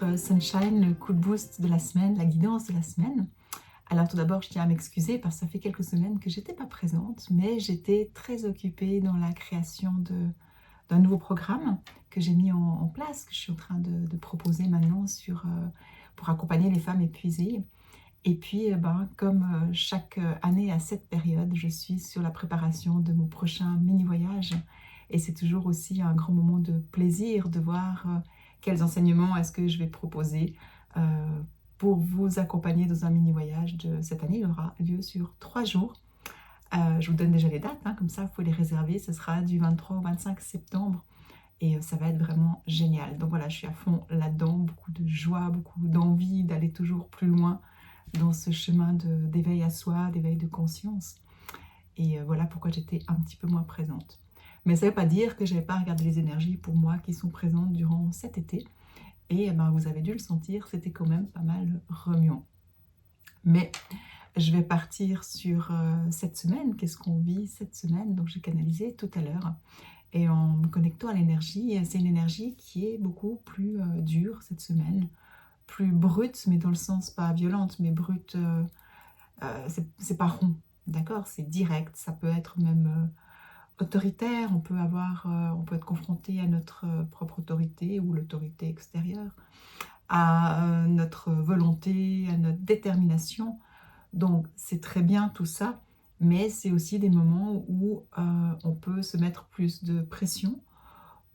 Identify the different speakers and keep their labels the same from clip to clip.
Speaker 1: votre sunshine, le coup de boost de la semaine, la guidance de la semaine. Alors tout d'abord, je tiens à m'excuser parce que ça fait quelques semaines que j'étais pas présente, mais j'étais très occupée dans la création d'un nouveau programme que j'ai mis en place, que je suis en train de proposer maintenant pour accompagner les femmes épuisées. Et puis, comme chaque année à cette période, je suis sur la préparation de mon prochain mini-voyage. Et c'est toujours aussi un grand moment de plaisir de voir quels enseignements est-ce que je vais proposer pour vous accompagner dans un mini-voyage de cette année. Il aura lieu sur 3 jours. Je vous donne déjà les dates, hein, comme ça vous pouvez les réserver. Ce sera du 23 au 25 septembre. Et ça va être vraiment génial. Donc voilà, je suis à fond là-dedans, beaucoup de joie, beaucoup d'envie d'aller toujours plus loin dans ce chemin d'éveil à soi, d'éveil de conscience. Et voilà pourquoi j'étais un petit peu moins présente. Mais ça ne veut pas dire que je n'avais pas regardé les énergies pour moi qui sont présentes durant cet été. Et vous avez dû le sentir, c'était quand même pas mal remuant. Mais je vais partir sur cette semaine. Qu'est-ce qu'on vit cette semaine? Donc j'ai canalisé tout à l'heure. Et en me connectant à l'énergie, c'est une énergie qui est beaucoup plus dure cette semaine, plus brute, mais dans le sens pas violente, mais brute, c'est pas rond, d'accord? C'est direct, ça peut être même autoritaire, on peut être confronté à notre propre autorité ou l'autorité extérieure, à notre volonté, à notre détermination. Donc c'est très bien tout ça, mais c'est aussi des moments où on peut se mettre plus de pression,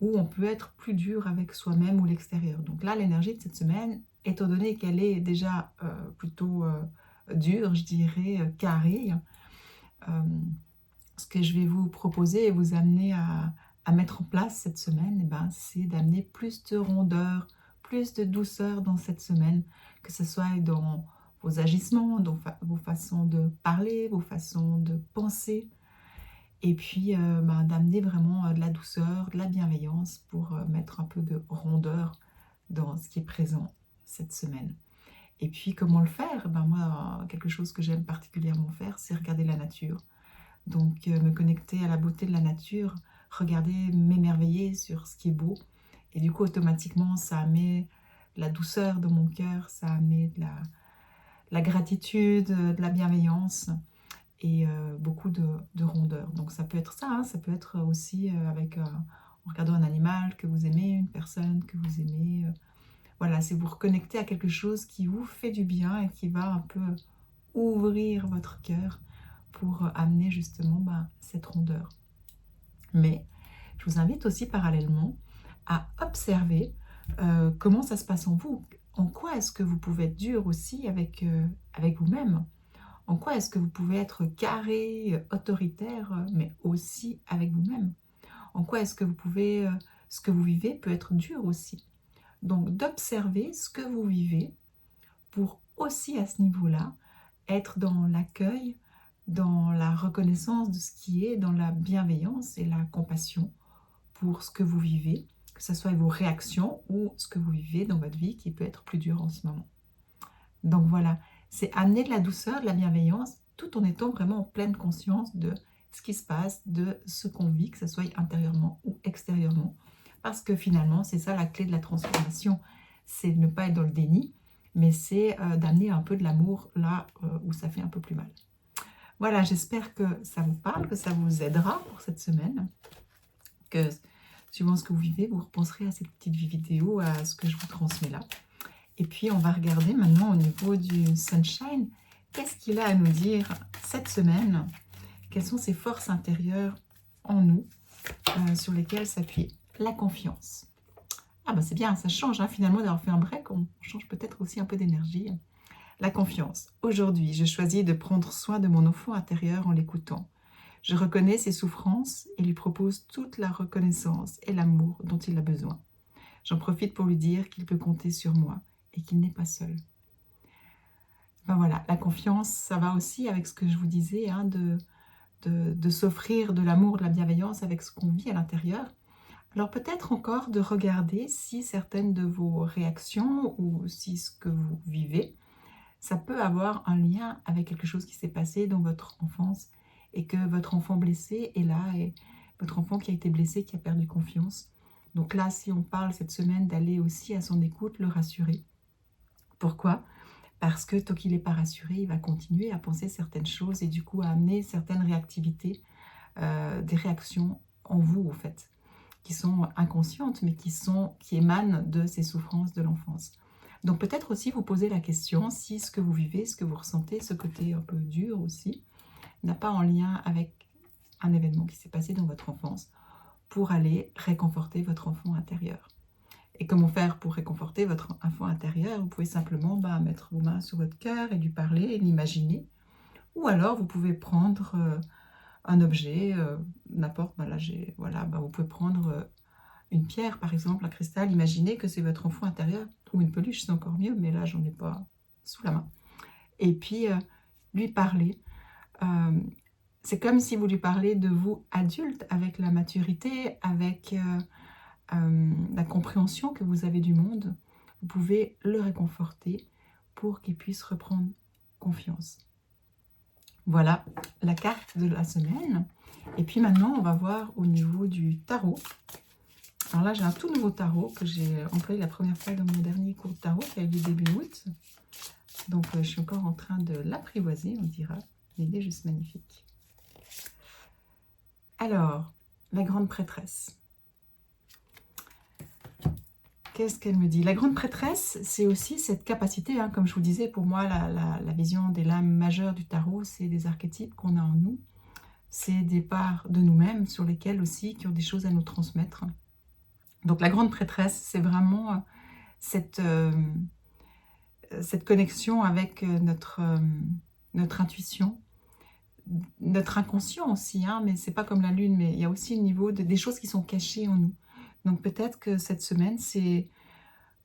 Speaker 1: où on peut être plus dur avec soi-même ou l'extérieur. Donc là, l'énergie de cette semaine, étant donné qu'elle est déjà plutôt dure, je dirais, carrée, euh, ce que je vais vous proposer et vous amener à mettre en place cette semaine, c'est d'amener plus de rondeur, plus de douceur dans cette semaine, que ce soit dans vos agissements, dans vos façons de parler, vos façons de penser, et puis d'amener vraiment de la douceur, de la bienveillance pour mettre un peu de rondeur dans ce qui est présent cette semaine. Et puis comment le faire? Moi, quelque chose que j'aime particulièrement faire, c'est regarder la nature. Donc me connecter à la beauté de la nature, regarder, m'émerveiller sur ce qui est beau. Et du coup, automatiquement, ça met de la douceur dans mon cœur, ça met de la gratitude, de la bienveillance et beaucoup de rondeur. Donc ça peut être ça, hein, ça peut être aussi en regardant un animal que vous aimez, une personne que vous aimez. Voilà, c'est vous reconnecter à quelque chose qui vous fait du bien et qui va un peu ouvrir votre cœur pour amener justement cette rondeur. Mais je vous invite aussi parallèlement à observer comment ça se passe en vous. En quoi est-ce que vous pouvez être dur aussi avec vous-même? En quoi est-ce que vous pouvez être carré, autoritaire, mais aussi avec vous-même? En quoi est-ce que ce que vous vivez peut être dur aussi? Donc d'observer ce que vous vivez pour aussi à ce niveau-là être dans l'accueil, dans la reconnaissance de ce qui est, dans la bienveillance et la compassion pour ce que vous vivez, que ce soit vos réactions ou ce que vous vivez dans votre vie qui peut être plus dur en ce moment. Donc voilà, c'est amener de la douceur, de la bienveillance, tout en étant vraiment en pleine conscience de ce qui se passe, de ce qu'on vit, que ce soit intérieurement ou extérieurement. Parce que finalement, c'est ça la clé de la transformation, c'est de ne pas être dans le déni, mais c'est d'amener un peu de l'amour là où ça fait un peu plus mal. Voilà, j'espère que ça vous parle, que ça vous aidera pour cette semaine, que suivant ce que vous vivez, vous repenserez à cette petite vidéo, à ce que je vous transmets là. Et puis, on va regarder maintenant au niveau du sunshine, qu'est-ce qu'il a à nous dire cette semaine? Quelles sont ces forces intérieures en nous sur lesquelles s'appuie la confiance? Ah c'est bien, ça change hein, finalement d'avoir fait un break, on change peut-être aussi un peu d'énergie. La confiance. Aujourd'hui, je choisis de prendre soin de mon enfant intérieur en l'écoutant. Je reconnais ses souffrances et lui propose toute la reconnaissance et l'amour dont il a besoin. J'en profite pour lui dire qu'il peut compter sur moi et qu'il n'est pas seul. Voilà, la confiance, ça va aussi avec ce que je vous disais, hein, de s'offrir de l'amour, de la bienveillance avec ce qu'on vit à l'intérieur. Alors peut-être encore de regarder si certaines de vos réactions ou si ce que vous vivez, ça peut avoir un lien avec quelque chose qui s'est passé dans votre enfance et que votre enfant blessé est là et votre enfant qui a été blessé, qui a perdu confiance, Donc là, si on parle cette semaine d'aller aussi à son écoute, le rassurer. Pourquoi? Parce que tant qu'il n'est pas rassuré, il va continuer à penser certaines choses et du coup à amener certaines réactivités, des réactions en vous, en fait, qui sont inconscientes, mais qui émanent de ces souffrances de l'enfance. Donc peut-être aussi vous poser la question si ce que vous vivez, ce que vous ressentez, ce côté un peu dur aussi, n'a pas en lien avec un événement qui s'est passé dans votre enfance pour aller réconforter votre enfant intérieur. Et comment faire pour réconforter votre enfant intérieur? Vous pouvez simplement mettre vos mains sur votre cœur et lui parler, et l'imaginer. Ou alors vous pouvez prendre un objet, n'importe, vous pouvez prendre une pierre par exemple, un cristal, imaginez que c'est votre enfant intérieur, ou une peluche, c'est encore mieux, mais là j'en ai pas sous la main. Et puis lui parler. C'est comme si vous lui parlez de vous adulte, avec la maturité, avec la compréhension que vous avez du monde. Vous pouvez le réconforter pour qu'il puisse reprendre confiance. Voilà la carte de la semaine. Et puis maintenant, on va voir au niveau du tarot. Alors là, j'ai un tout nouveau tarot que j'ai employé la première fois dans mon dernier cours de tarot qui a eu lieu début août. Donc, je suis encore en train de l'apprivoiser, on dira. Il est juste magnifique. Alors, la grande prêtresse. Qu'est-ce qu'elle me dit? La grande prêtresse, c'est aussi cette capacité, comme je vous disais, pour moi, la vision des lames majeures du tarot, c'est des archétypes qu'on a en nous. C'est des parts de nous-mêmes sur lesquelles aussi, qui ont des choses à nous transmettre. Donc la grande prêtresse, c'est vraiment cette connexion avec notre intuition, notre inconscient aussi, mais c'est pas comme la lune, mais il y a aussi le niveau des choses qui sont cachées en nous. Donc peut-être que cette semaine, c'est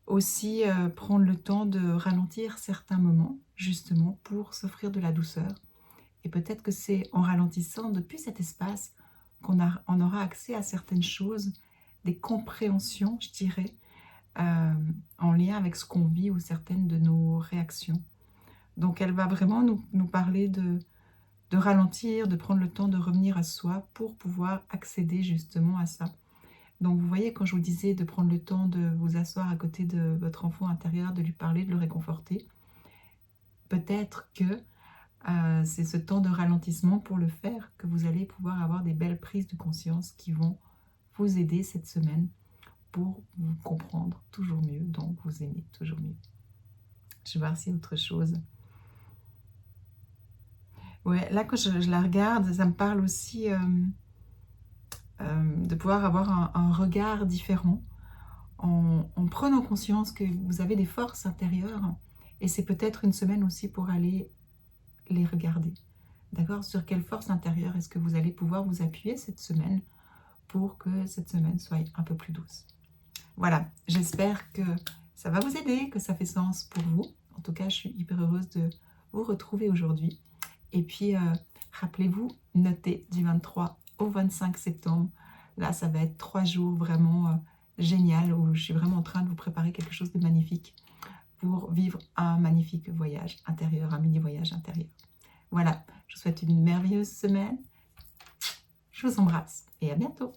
Speaker 1: aussi prendre le temps de ralentir certains moments, justement, pour s'offrir de la douceur. Et peut-être que c'est en ralentissant depuis cet espace qu'on aura accès à certaines choses, des compréhensions, je dirais, en lien avec ce qu'on vit ou certaines de nos réactions. Donc elle va vraiment nous parler de ralentir, de prendre le temps de revenir à soi pour pouvoir accéder justement à ça. Donc vous voyez, quand je vous disais de prendre le temps de vous asseoir à côté de votre enfant intérieur, de lui parler, de le réconforter, peut-être que c'est ce temps de ralentissement pour le faire que vous allez pouvoir avoir des belles prises de conscience qui vont vous aider cette semaine pour vous comprendre toujours mieux, donc vous aimer toujours mieux. Je vais voir s'il y a autre chose. Ouais, là quand je la regarde, ça me parle aussi de pouvoir avoir un regard différent en prenant conscience que vous avez des forces intérieures et c'est peut-être une semaine aussi pour aller les regarder. D'accord? Sur quelle force intérieure est-ce que vous allez pouvoir vous appuyer cette semaine pour que cette semaine soit un peu plus douce. Voilà, j'espère que ça va vous aider, que ça fait sens pour vous. En tout cas, je suis hyper heureuse de vous retrouver aujourd'hui. Et puis, rappelez-vous, notez du 23 au 25 septembre. Là, ça va être 3 jours vraiment génial où je suis vraiment en train de vous préparer quelque chose de magnifique pour vivre un magnifique voyage intérieur, un mini-voyage intérieur. Voilà, je vous souhaite une merveilleuse semaine. Je vous embrasse et à bientôt.